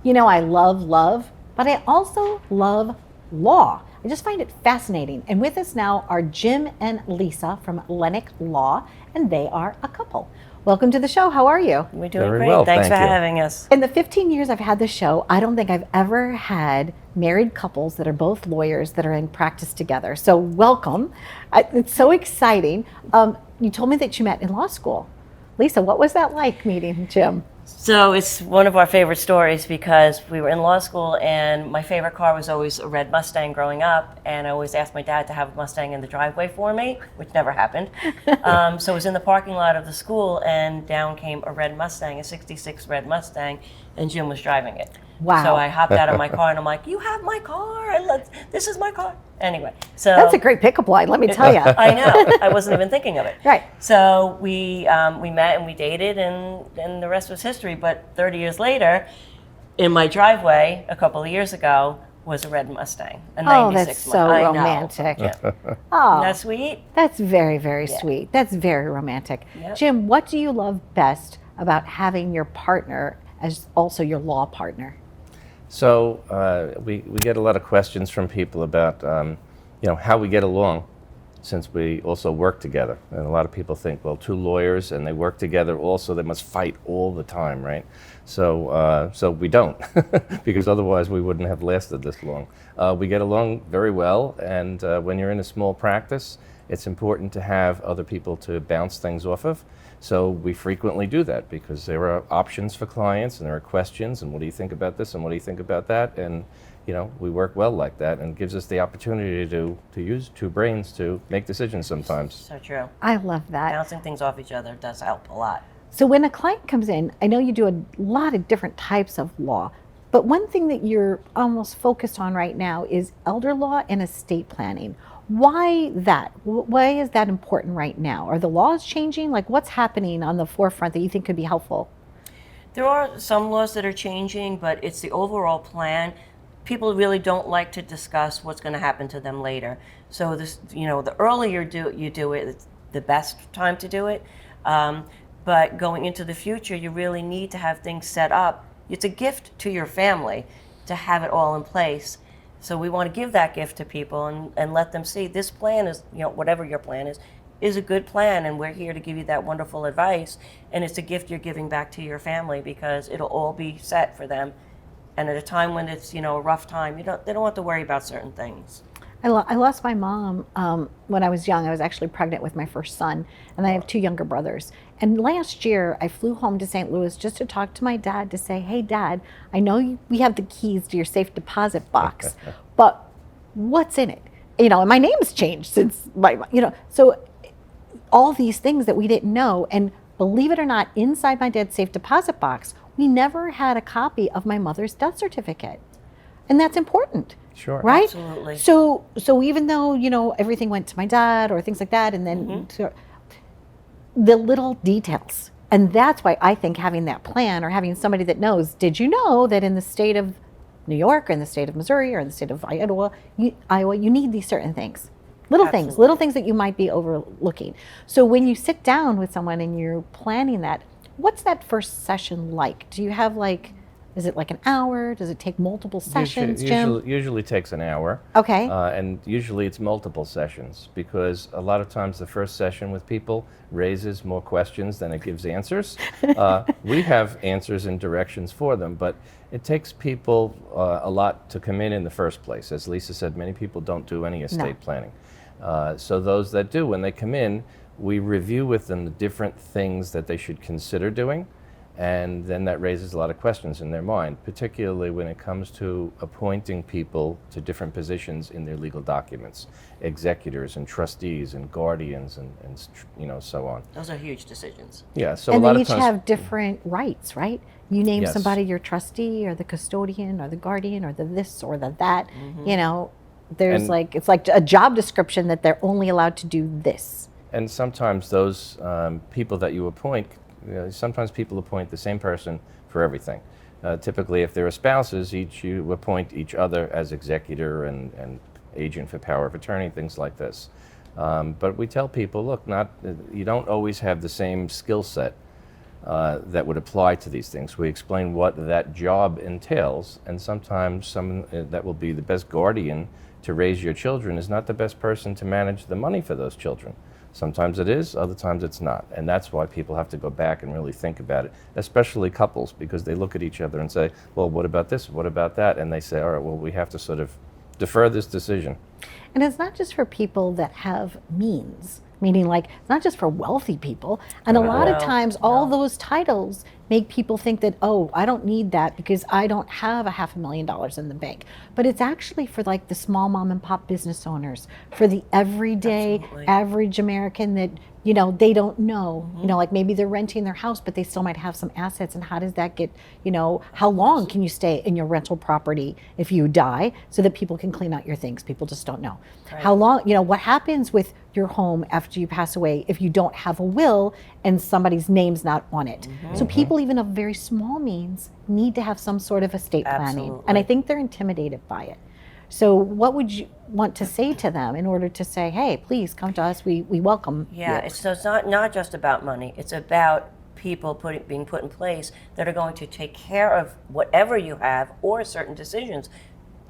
You know, I love love, but I also love law. I just find it fascinating. And with us now are Jim and Lisa from Leonick Law, and they are a couple. Welcome to the show. How are you? We're doing Very great. well, Thanks for thank you. having us. In the 15 years I've had the show, I don't think I've ever had married couples that are both lawyers that are in practice together. So welcome. It's so exciting. You told me that you met in law school. Lisa, what was that like meeting Jim? So it's one of our favorite stories because we were in law school and my favorite car was always a red Mustang growing up, and I always asked my dad to have a Mustang in the driveway for me, which never happened. So I was in the parking lot of the school and down came a red Mustang, a 66 red Mustang, and Jim was driving it. Wow. So I hopped out of my car and I'm like, "You have my car, and this is my car." Anyway, so That's a great pickup line, let me tell you. I know. I wasn't even thinking of it. Right. So we met and we dated, and the rest was history. But 30 years later, in my driveway a couple of years ago was a red Mustang, a 96 Oh, that's so I know. romantic. Yeah. Oh, Isn't that sweet? that's very, very Yeah. sweet. That's very romantic. Yep. Jim, what do you love best about having your partner as also your law partner? So we get a lot of questions from people about how we get along, since we also work together. And a lot of people think, well, two lawyers and they work together also, they must fight all the time, right? So we don't, because otherwise we wouldn't have lasted this long. We get along very well, and when you're in a small practice, it's important to have other people to bounce things off of. So we frequently do that because there are options for clients and there are questions, and what do you think about this and what do you think about that? And we work well like that, and gives us the opportunity to use two brains to make decisions sometimes. So true. I love that. Bouncing things off each other does help a lot. So when a client comes in, I know you do a lot of different types of law, but one thing that you're almost focused on right now is elder law and estate planning. Why that? Why is that important right now? Are the laws changing? Like, what's happening on the forefront that you think could be helpful? There are some laws that are changing, but it's the overall plan. People really don't like to discuss what's going to happen to them later. So this, the earlier you do it, it's the best time to do it. But going into the future, you really need to have things set up. It's a gift to your family to have it all in place. So we want to give that gift to people and let them see this plan is, whatever your plan is a good plan, and we're here to give you that wonderful advice. And it's a gift you're giving back to your family because it'll all be set for them. And at a time when it's, a rough time, they don't have to worry about certain things. I lost my mom when I was young. I was actually pregnant with my first son, and I have two younger brothers. And last year, I flew home to St. Louis just to talk to my dad to say, "Hey, Dad, I know we have the keys to your safe deposit box, but what's in it?" And my name's changed since so all these things that we didn't know. And believe it or not, inside my dad's safe deposit box, we never had a copy of my mother's death certificate, and that's important. Sure. Right? Absolutely. So even though, everything went to my dad or things like that, and then the little details. And that's why I think having that plan or having somebody that knows, did you know that in the state of New York or in the state of Missouri or in the state of Iowa, you need these certain things. Little things that you might be overlooking. So when you sit down with someone and you're planning that, what's that first session like? Do you have is it like an hour? Does it take multiple sessions, Jim? Usually takes an hour. Okay. And usually it's multiple sessions, because a lot of times the first session with people raises more questions than it gives answers. We have answers and directions for them, but it takes people a lot to come in the first place. As Lisa said, many people don't do any estate planning. So those that do, when they come in, we review with them the different things that they should consider doing. And then that raises a lot of questions in their mind, particularly when it comes to appointing people to different positions in their legal documents, executors and trustees and guardians and so on. Those are huge decisions. Yeah, so And a lot they of each times have different rights, right? You name Yes. somebody your trustee or the custodian or the guardian or the this or the that. There's And- it's like a job description that they're only allowed to do this. And sometimes those people that you appoint, sometimes people appoint the same person for everything. Typically, if there are spouses, you appoint each other as executor and agent for power of attorney, things like this. But we tell people, look, you don't always have the same skill set that would apply to these things. We explain what that job entails, and sometimes someone that will be the best guardian to raise your children is not the best person to manage the money for those children. Sometimes it is, other times it's not. And that's why people have to go back and really think about it, especially couples, because they look at each other and say, well, what about this? What about that? And they say, all right, well, we have to sort of defer this decision. And it's not just for people that have means, meaning like it's not just for wealthy people. And a lot of times all those titles make people think that, oh, I don't need that because I don't have a $500,000 in the bank. But it's actually for like the small mom and pop business owners, for the everyday average American that, you know, they don't know, you know, like maybe they're renting their house, but they still might have some assets. And how does that get, you know, how long can you stay in your rental property if you die so that people can clean out your things? People just don't know. How long, you know, what happens with your home after you pass away if you don't have a will and somebody's name's not on it? So people even of very small means need to have some sort of estate planning. And I think they're intimidated by it. So what would you want to say to them in order to say, hey, please come to us, we welcome you? So it's not just about money. It's about people being put in place that are going to take care of whatever you have or certain decisions.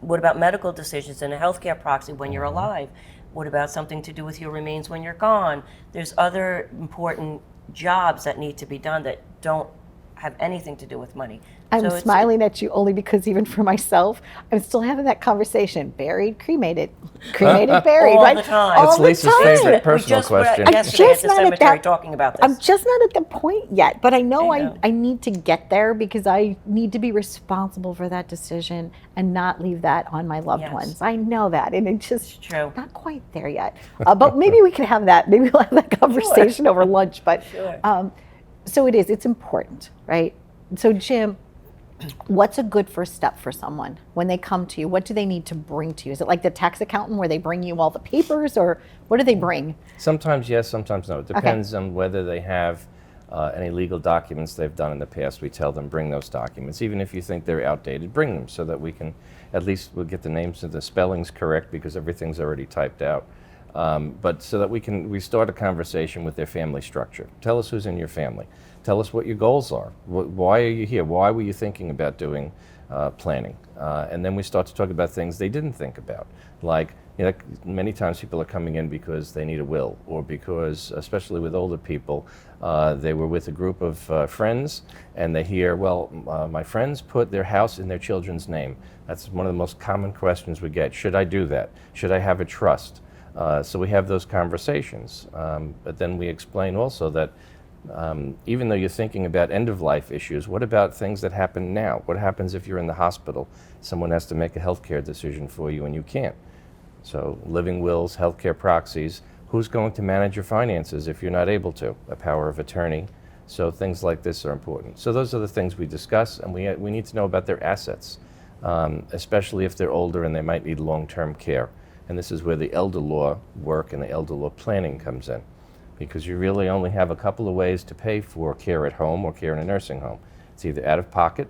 What about medical decisions and a healthcare proxy when you're alive? What about something to do with your remains when you're gone? There's other important jobs that need to be done that don't have anything to do with money. I'm smiling at you only because even for myself, I'm still having that conversation. Buried, cremated, cremated, buried, all right? the time. It's Lisa's favorite personal question. Yesterday at the cemetery talking about this. I'm just not at the point yet, but I know I need to get there because I need to be responsible for that decision and not leave that on my loved ones. I know that, and it's just not quite there yet. But maybe we can have that. Maybe we'll have that conversation over lunch. But so it's important, right? So Jim, what's a good first step for someone when they come to you? What do they need to bring to you? Is it like the tax accountant where they bring you all the papers, or what do they bring? Sometimes yes, sometimes no. It depends on whether they have any legal documents they've done in the past. We tell them bring those documents. Even if you think they're outdated, bring them so that we can, at least we'll get the names and the spellings correct because everything's already typed out. But so that we start a conversation with their family structure. Tell us who's in your family. Tell us what your goals are. Why are you here? Why were you thinking about doing planning? And then we start to talk about things they didn't think about. Like, you know, many times people are coming in because they need a will, or because, especially with older people, they were with a group of friends and they hear, well, my friends put their house in their children's name. That's one of the most common questions we get. Should I do that? Should I have a trust? So we have those conversations. But then we explain also that even though you're thinking about end-of-life issues, what about things that happen now? What happens if you're in the hospital? Someone has to make a healthcare decision for you and you can't. So living wills, healthcare proxies, who's going to manage your finances if you're not able to? A power of attorney. So things like this are important. So those are the things we discuss, and we need to know about their assets, especially if they're older and they might need long-term care. And this is where the elder law work and the elder law planning comes in, because you really only have a couple of ways to pay for care at home or care in a nursing home. It's either out of pocket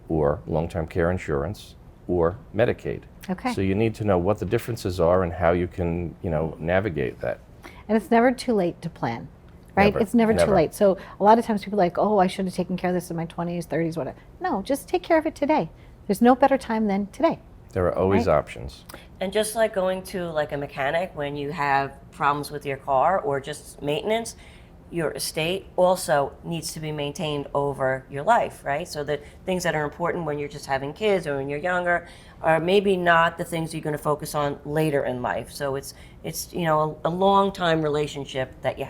or long-term care insurance or Medicaid. Okay. So you need to know what the differences are and how you can, navigate that. And it's never too late to plan, right? It's never too late. So a lot of times people are like, oh, I should have taken care of this in my 20s, 30s, whatever. No, just take care of it today. There's no better time than today. There are always options. And just like going to like a mechanic when you have problems with your car or just maintenance, your estate also needs to be maintained over your life, right? So that things that are important when you're just having kids or when you're younger are maybe not the things you're going to focus on later in life. So it's a long time relationship that you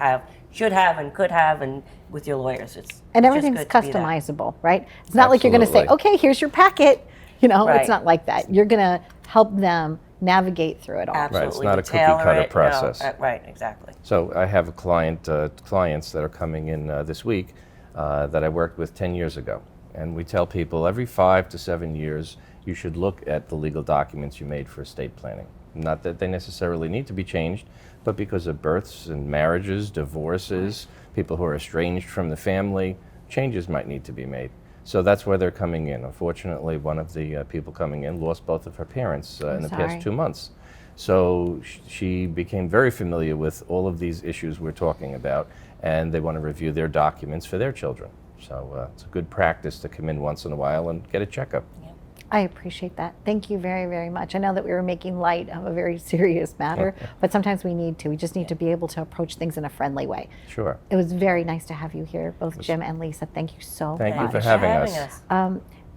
should have and could have, and with your lawyers. And everything's customizable, right? It's not like you're going to say, okay, here's your packet. It's not like that. You're going to help them navigate through it all. Absolutely. Right, it's not a cookie-cutter process. No, right, exactly. So I have clients that are coming in this week that I worked with 10 years ago. And we tell people every 5 to 7 years, you should look at the legal documents you made for estate planning. Not that they necessarily need to be changed, but because of births and marriages, divorces, people who are estranged from the family, changes might need to be made. So that's where they're coming in. Unfortunately, one of the people coming in lost both of her parents in the past 2 months. So she became very familiar with all of these issues we're talking about, and they want to review their documents for their children. So it's a good practice to come in once in a while and get a checkup. I appreciate that. Thank you very, very much. I know that we were making light of a very serious matter, but sometimes we need to. We just need to be able to approach things in a friendly way. Sure. It was very nice to have you here, both Jim and Lisa. Thank you so Thank you much. for having us.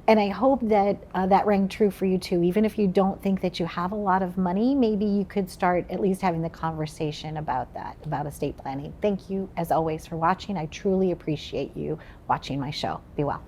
And I hope that that rang true for you too. Even if you don't think that you have a lot of money, maybe you could start at least having the conversation about that, about estate planning. Thank you, as always, for watching. I truly appreciate you watching my show. Be well.